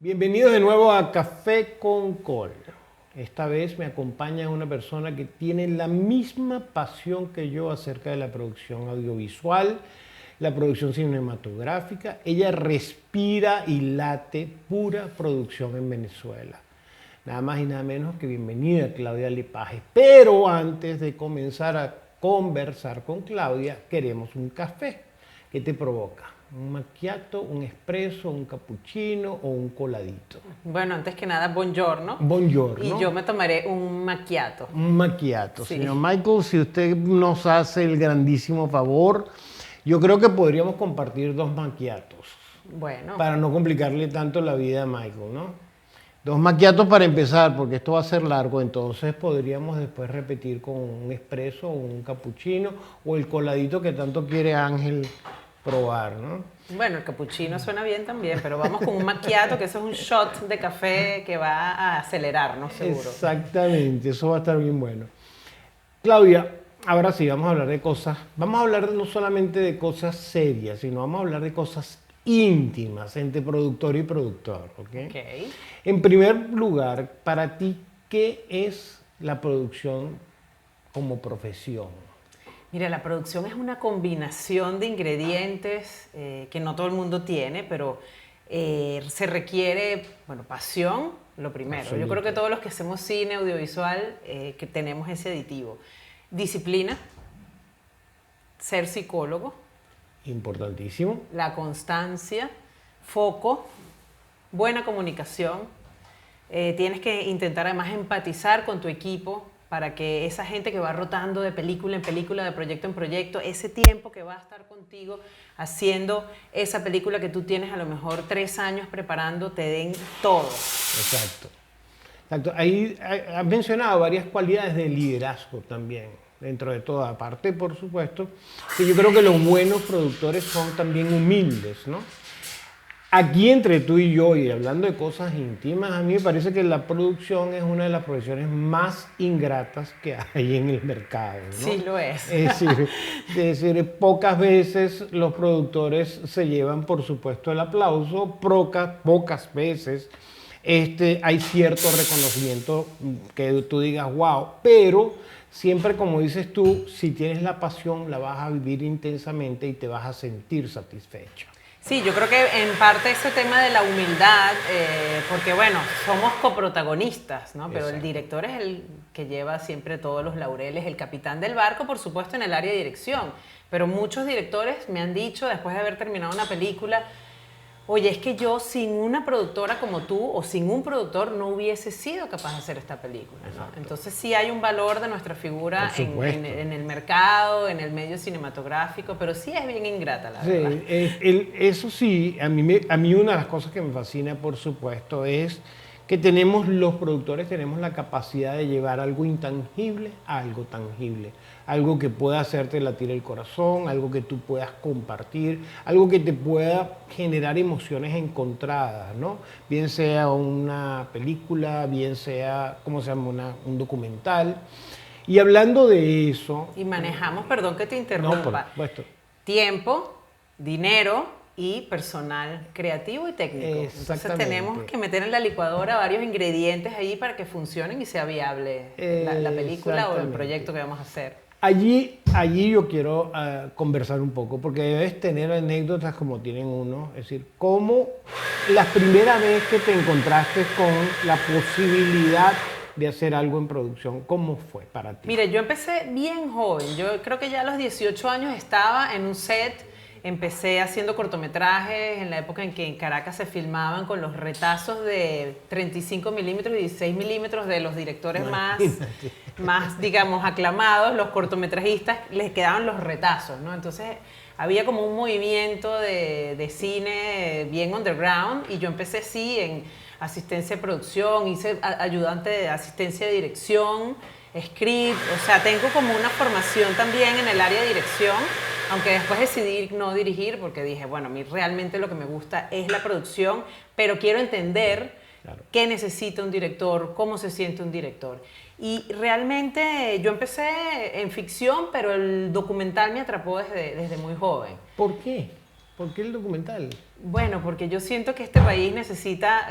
Bienvenidos de nuevo a Café con Col. Esta vez me acompaña una persona que tiene la misma pasión que yo acerca de la producción audiovisual, la producción cinematográfica. Ella respira y late pura producción en Venezuela. Nada más y nada menos que bienvenida Claudia Lepage. Pero antes de comenzar a conversar con Claudia, queremos un café. ¿Qué te provoca? ¿Un macchiato, un espresso, un cappuccino o un coladito? Bueno, antes que nada, buongiorno. Buongiorno. Y yo me tomaré un macchiato. Un macchiato. Sí. Señor Michael, si usted nos hace el grandísimo favor, yo creo que podríamos compartir dos macchiatos. Bueno. Para no complicarle tanto la vida a Michael, ¿no? Dos macchiatos para empezar, porque esto va a ser largo, entonces podríamos después repetir con un espresso o un cappuccino o el coladito que tanto quiere Ángel probar, ¿no? Bueno, el cappuccino suena bien también, pero vamos con un macchiato, que eso es un shot de café que va a acelerarnos, seguro. Exactamente, eso va a estar bien bueno. Claudia, ahora sí, vamos a hablar de cosas, vamos a hablar no solamente de cosas serias, sino vamos a hablar de cosas íntimas entre productor y productor, ¿ok? Ok. En primer lugar, para ti, ¿qué es la producción como profesión? Mira, la producción es una combinación de ingredientes que no todo el mundo tiene, pero se requiere, bueno, pasión, lo primero. Absoluto. Yo creo que todos los que hacemos cine, audiovisual, que tenemos ese aditivo. Disciplina, ser psicólogo, Importantísimo. la constancia, foco, buena comunicación. Tienes que intentar además empatizar con tu equipo para que esa gente que va rotando de película en película, de proyecto en proyecto, ese tiempo que va a estar contigo haciendo esa película que tú tienes a lo mejor 3 años preparando, te den todo. Exacto. Exacto. Ahí has mencionado varias cualidades de liderazgo también, dentro de toda parte, por supuesto, que yo creo que los buenos productores son también humildes, ¿no? Aquí entre tú y yo, y hablando de cosas íntimas, a mí me parece que la producción es una de las profesiones más ingratas que hay en el mercado, ¿no? Sí, lo es. Es decir, pocas veces los productores se llevan, por supuesto, el aplauso, pocas veces hay cierto reconocimiento que tú digas, wow, pero siempre, como dices tú, si tienes la pasión, la vas a vivir intensamente y te vas a sentir satisfecho. Sí, yo creo que en parte ese tema de la humildad, porque bueno, somos coprotagonistas, ¿no? Pero Exacto. el director es el que lleva siempre todos los laureles, el capitán del barco, por supuesto, en el área de dirección. Pero muchos directores me han dicho, después de haber terminado una película, oye, es que yo sin una productora como tú o sin un productor no hubiese sido capaz de hacer esta película, ¿no? Entonces sí hay un valor de nuestra figura en el mercado, en el medio cinematográfico, pero sí es bien ingrata, la verdad. Sí, eso sí, a mí una de las cosas que me fascina, por supuesto, es que los productores tenemos la capacidad de llevar algo intangible a algo tangible, algo que pueda hacerte latir el corazón, algo que tú puedas compartir, algo que te pueda generar emociones encontradas, ¿no? Bien sea una película, bien sea, ¿cómo se llama? Un documental. Y hablando de eso... Y manejamos, perdón que te No, interrumpa, por supuesto. tiempo, dinero y personal creativo y técnico. Entonces Exactamente. tenemos que meter en la licuadora varios ingredientes ahí para que funcionen y sea viable la película o el Exactamente. proyecto que vamos a hacer. Allí yo quiero conversar un poco, porque debes tener anécdotas como tienen uno, es decir, cómo la primera vez que te encontraste con la posibilidad de hacer algo en producción, ¿cómo fue para ti? Mire, yo empecé bien joven. Yo creo que ya a los 18 años estaba en un set. Empecé haciendo cortometrajes en la época en que en Caracas se filmaban con los retazos de 35 milímetros y 16 milímetros de los directores más, digamos, aclamados. Los cortometrajistas les quedaban los retazos, ¿no? Entonces había como un movimiento de cine bien underground y yo empecé sí en asistencia de producción, hice ayudante de asistencia de dirección, script, o sea, tengo como una formación también en el área de dirección, aunque después decidí no dirigir porque dije, bueno, a mí realmente lo que me gusta es la producción, pero quiero entender qué necesita un director, cómo se siente un director. Y realmente yo empecé en ficción, pero el documental me atrapó desde muy joven. ¿Por qué? ¿Por qué el documental? Bueno, porque yo siento que este país necesita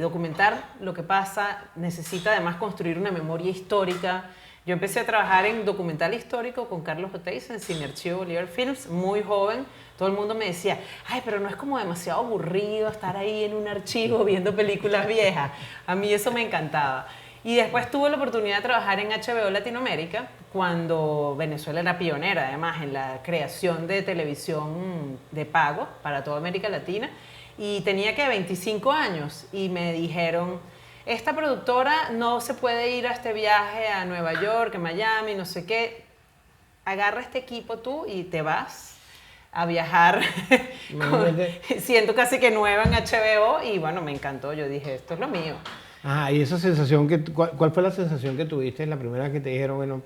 documentar lo que pasa, necesita además construir una memoria histórica. Yo empecé a trabajar en documental histórico con Carlos Oteiza en Cine Archivo Bolívar Films, muy joven. Todo el mundo me decía, ay, pero no es como demasiado aburrido estar ahí en un archivo viendo películas viejas. A mí eso me encantaba. Y después tuve la oportunidad de trabajar en HBO Latinoamérica, cuando Venezuela era pionera, además, en la creación de televisión de pago para toda América Latina. Y tenía que 25 años y me dijeron, esta productora no se puede ir a este viaje a Nueva York, a Miami, no sé qué. Agarra este equipo tú y te vas a viajar. Siento casi que nueva en HBO y bueno, me encantó. Yo dije, esto es lo mío. Ah, y esa sensación, ¿cuál fue la sensación que tuviste la primera vez que te dijeron, bueno,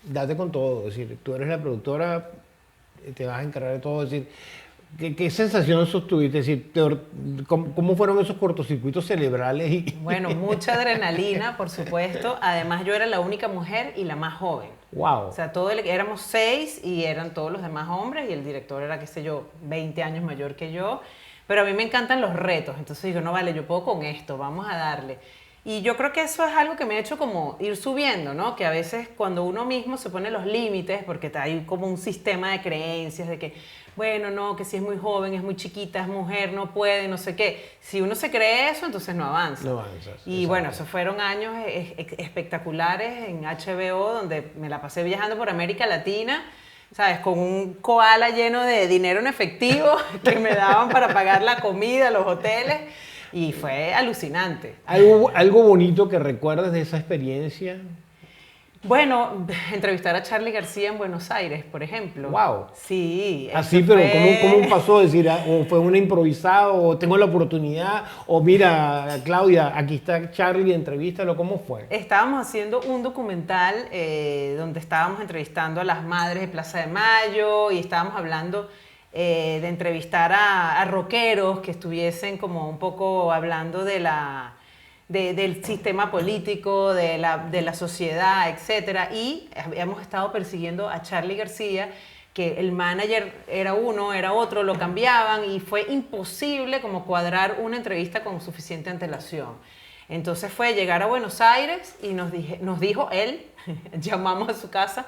date con todo? Es decir, tú eres la productora, te vas a encargar de todo. Es decir, ¿qué sensación sostuviste? Es decir, ¿cómo fueron esos cortocircuitos cerebrales? Bueno, mucha adrenalina, por supuesto. Además, yo era la única mujer y la más joven. Wow. O sea, éramos 6 y eran todos los demás hombres y el director era, qué sé yo, 20 años mayor que yo. Pero a mí me encantan los retos, entonces digo, no vale, yo puedo con esto, vamos a darle. Y yo creo que eso es algo que me ha hecho como ir subiendo, ¿no? Que a veces cuando uno mismo se pone los límites, porque hay como un sistema de creencias de que, bueno, no, que si es muy joven, es muy chiquita, es mujer, no puede, no sé qué. Si uno se cree eso, entonces no avanza. No avanzas. Y bueno, esos fueron años espectaculares en HBO, donde me la pasé viajando por América Latina, ¿sabes? Con un koala lleno de dinero en efectivo que me daban para pagar la comida, los hoteles, y fue alucinante. ¿Algo bonito que recuerdas de esa experiencia? Bueno, entrevistar a Charly García en Buenos Aires, por ejemplo. Wow. Sí. Así, pero ¿cómo pasó? Es decir, o fue un improvisado, o tengo la oportunidad, o mira, Claudia, aquí está Charly, entrevístalo, ¿cómo fue? Estábamos haciendo un documental donde estábamos entrevistando a las madres de Plaza de Mayo y estábamos hablando de entrevistar a rockeros que estuviesen como un poco hablando del sistema político, de la sociedad, etc. Y habíamos estado persiguiendo a Charly García, que el manager era uno, era otro, lo cambiaban y fue imposible como cuadrar una entrevista con suficiente antelación. Entonces fue llegar a Buenos Aires y nos dijo él, llamamos a su casa,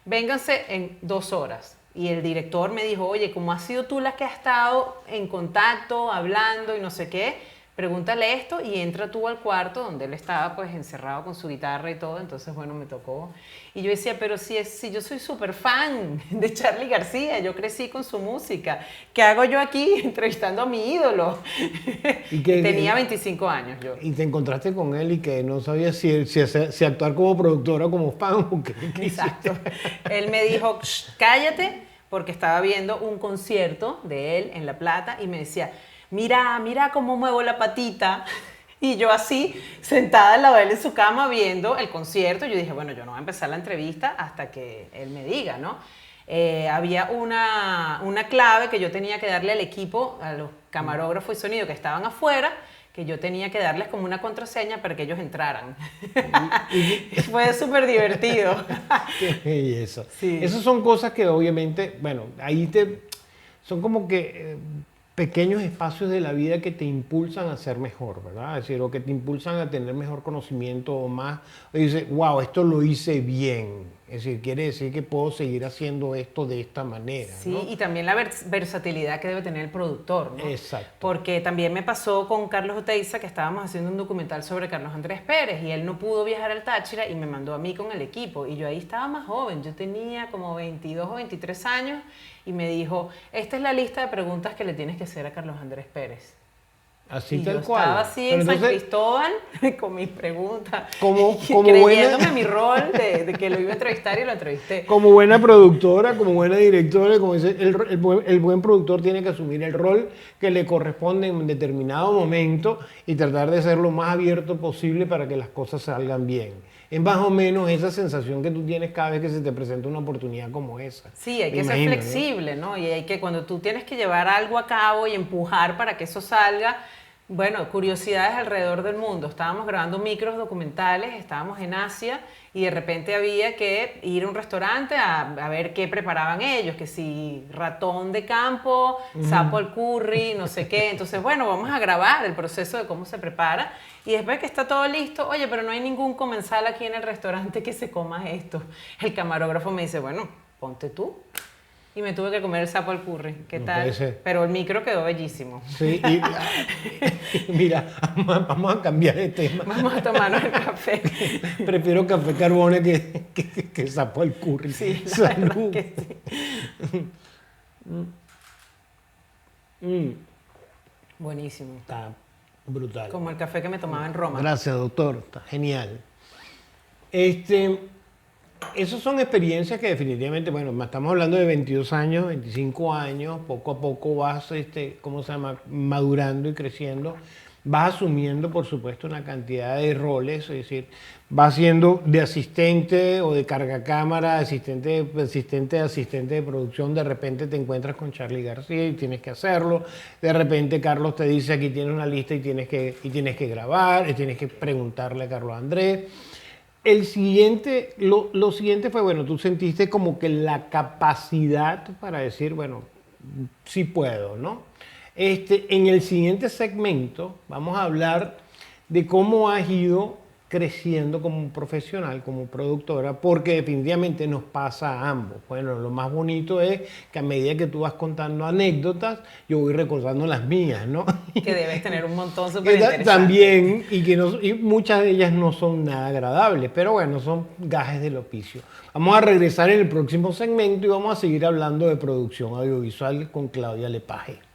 vénganse en 2 horas. Y el director me dijo, oye, como has sido tú la que has estado en contacto, hablando y no sé qué, pregúntale esto y entra tú al cuarto donde él estaba pues encerrado con su guitarra y todo. Entonces, bueno, me tocó. Y yo decía, pero si yo soy súper fan de Charly García, yo crecí con su música. ¿Qué hago yo aquí entrevistando a mi ídolo? Y tenía 25 años yo. Y te encontraste con él y que no sabías si actuar como productora o como fan o qué. Exacto. Él me dijo, cállate, porque estaba viendo un concierto de él en La Plata y me decía, mira cómo muevo la patita. Y yo así, sentada al lado de él en su cama viendo el concierto, yo dije, bueno, yo no voy a empezar la entrevista hasta que él me diga, ¿no? Había una clave que yo tenía que darle al equipo, a los camarógrafos y sonido que estaban afuera, que yo tenía que darles como una contraseña para que ellos entraran. Fue súper divertido. Y eso. Sí. Esas son cosas que obviamente, bueno, son como que pequeños espacios de la vida que te impulsan a ser mejor, ¿verdad? Es decir, o que te impulsan a tener mejor conocimiento o más. O dices, wow, esto lo hice bien. Es decir, quiere decir que puedo seguir haciendo esto de esta manera, Sí, ¿no? y también la versatilidad que debe tener el productor, ¿no? Exacto. Porque también me pasó con Carlos Oteiza, que estábamos haciendo un documental sobre Carlos Andrés Pérez, y él no pudo viajar al Táchira y me mandó a mí con el equipo. Y yo ahí estaba más joven, yo tenía como 22 o 23 años, y me dijo, esta es la lista de preguntas que le tienes que hacer a Carlos Andrés Pérez. Así y tal yo cual. estaba así en San Cristóbal con mis preguntas, como creyéndome buena, mi rol de que lo iba a entrevistar y lo entrevisté. como buena productora, como buena directora, como dice, el buen productor tiene que asumir el rol que le corresponde en determinado momento y tratar de ser lo más abierto posible para que las cosas salgan bien. Es más o menos esa sensación que tú tienes cada vez que se te presenta una oportunidad como esa. Sí, hay que ser flexible, ¿no? Y hay que, cuando tú tienes que llevar algo a cabo y empujar para que eso salga, Bueno, curiosidades alrededor del mundo. Estábamos grabando micros documentales, estábamos en Asia y de repente había que ir a un restaurante a ver qué preparaban ellos, que si ratón de campo, sapo al curry, no sé qué. Entonces, bueno, vamos a grabar el proceso de cómo se prepara y después que está todo listo, oye, pero no hay ningún comensal aquí en el restaurante que se coma esto. El camarógrafo me dice, bueno, ponte tú. Y me tuve que comer el sapo al curry. ¿Qué No tal? puede ser. Pero el micro quedó bellísimo. Sí, y mira, vamos a cambiar de tema. Vamos a tomarnos el café. Prefiero café carbone que sapo al curry. Sí, la Salud. verdad que sí. Buenísimo. Está brutal. Como el café que me tomaba en Roma. Gracias, doctor. Está genial. Esas son experiencias que definitivamente, bueno, estamos hablando de 22 años, 25 años, poco a poco vas, ¿cómo se llama?, madurando y creciendo, vas asumiendo, por supuesto, una cantidad de roles, es decir, vas siendo de asistente o de cargacámara, asistente de producción, de repente te encuentras con Charly García y tienes que hacerlo, de repente Carlos te dice aquí tienes una lista y tienes que grabar, y tienes que preguntarle a Carlos Andrés. Lo siguiente fue, bueno, tú sentiste como que la capacidad para decir, bueno, sí puedo, ¿no? En el siguiente segmento vamos a hablar de cómo has ido creciendo como profesional, como productora, porque definitivamente nos pasa a ambos. Bueno, lo más bonito es que a medida que tú vas contando anécdotas, yo voy recordando las mías, ¿no? Que debes tener un montón súper interesante. También, y muchas de ellas no son nada agradables, pero bueno, son gajes del oficio. Vamos a regresar en el próximo segmento y vamos a seguir hablando de producción audiovisual con Claudia Lepage.